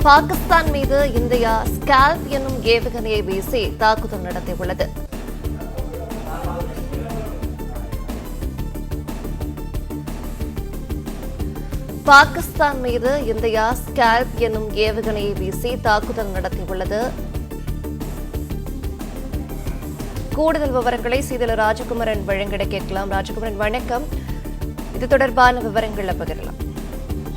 பாகிஸ்தான் மீது India scalp என்னும் ஏவுகணையை வீசி தாக்குதல் நடத்தியுள்ளது. பாகிஸ்தான் மீது இந்தியா ஸ்கால்ப் என்னும் ஏவுகணையை வீசி தாக்குதல் நடத்தியுள்ளது. கூடுதல் விவரங்களை செய்தியாளர் ராஜகுமரன் வழங்கிட கேட்கலாம். ராஜகுமரன், வணக்கம். இது தொடர்பான விவரங்களை பகிரலாம்.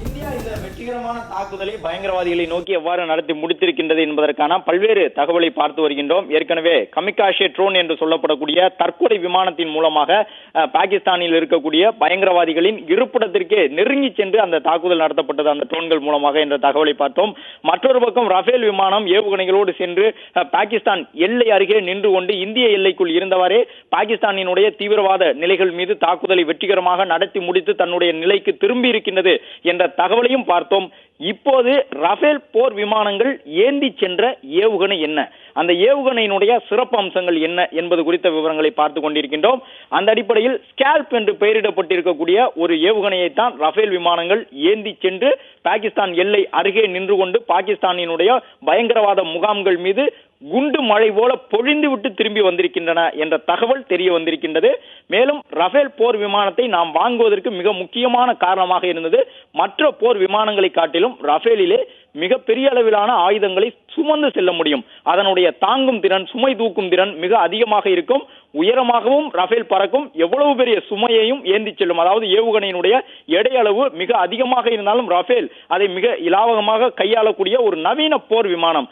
இந்தியா இந்த வெற்றிகரமான தாக்குதலை பயங்கரவாதிகளை நோக்கி எவ்வாறு நடத்தி முடித்திருக்கின்றது என்பதற்கான பல்வேறு தகவலை பார்த்து வருகின்றோம். ஏற்கனவே கமிகாஷே ட்ரோன் என்று சொல்லப்படக்கூடிய தற்கொலை விமானத்தின் மூலமாக பாகிஸ்தானில் இருக்கக்கூடிய பயங்கரவாதிகளின் இருப்பிடத்திற்கே நெருங்கி சென்று அந்த தாக்குதல் நடத்தப்பட்டது அந்த ட்ரோன்கள் மூலமாக என்ற தகவலை பார்த்தோம். மற்றொரு பக்கம் ரஃபேல் விமானம் ஏவுகணைகளோடு சென்று பாகிஸ்தான் எல்லை அருகே நின்று கொண்டு இந்திய எல்லைக்குள் இருந்தவாறே பாகிஸ்தானினுடைய தீவிரவாத நிலைகள் மீது தாக்குதலை வெற்றிகரமாக நடத்தி முடித்து தன்னுடைய நிலைக்கு திரும்பி இருக்கின்றது என்ற தகவலையும் பார்த்தோம். இப்போது ரஃபேல் போர் விமானங்கள் ஏந்தி சென்ற ஏவுகணை என்ன, அந்த ஏவுகணையினுடைய சிறப்பு அம்சங்கள் என்ன என்பது குறித்த விவரங்களை பார்த்துக் கொண்டிருக்கின்றோம். அந்த அடிப்படையில் ஸ்கால்ப் என்று பெயரிடப்பட்டிருக்கக்கூடிய ஒரு ஏவுகணையைத்தான் ரஃபேல் விமானங்கள் ஏந்தி சென்று பாகிஸ்தான் எல்லை அருகே நின்று கொண்டு பாகிஸ்தானினுடைய பயங்கரவாத முகாம்கள் மீது குண்டு மழை போல பொழிந்துவிட்டு திரும்பி வந்திருக்கின்றன என்ற தகவல் தெரிய வந்திருக்கின்றது. மேலும் ரஃபேல் போர் விமானத்தை நாம் வாங்குவதற்கு மிக முக்கியமான காரணமாக இருந்தது, மற்ற போர் விமானங்களை காட்டிலும் ரஃபேலிலே மிக பெரிய அளவிலான ஆயுதங்களை சுமந்து செல்ல முடியும். அதனுடைய தாங்கும் திறன், சுமை தூக்கும் திறன் மிக அதிகமாக இருக்கும். உயரமாகவும் ரஃபேல் பறக்கும். எவ்வளவு பெரிய சுமையையும் ஏந்தி செல்லும். அதாவது ஏவுகணையினுடைய எடை அளவு மிக அதிகமாக இருந்தாலும் ரஃபேல் அதை மிக இலாவகமாக கையாளக்கூடிய ஒரு நவீன போர் விமானம்.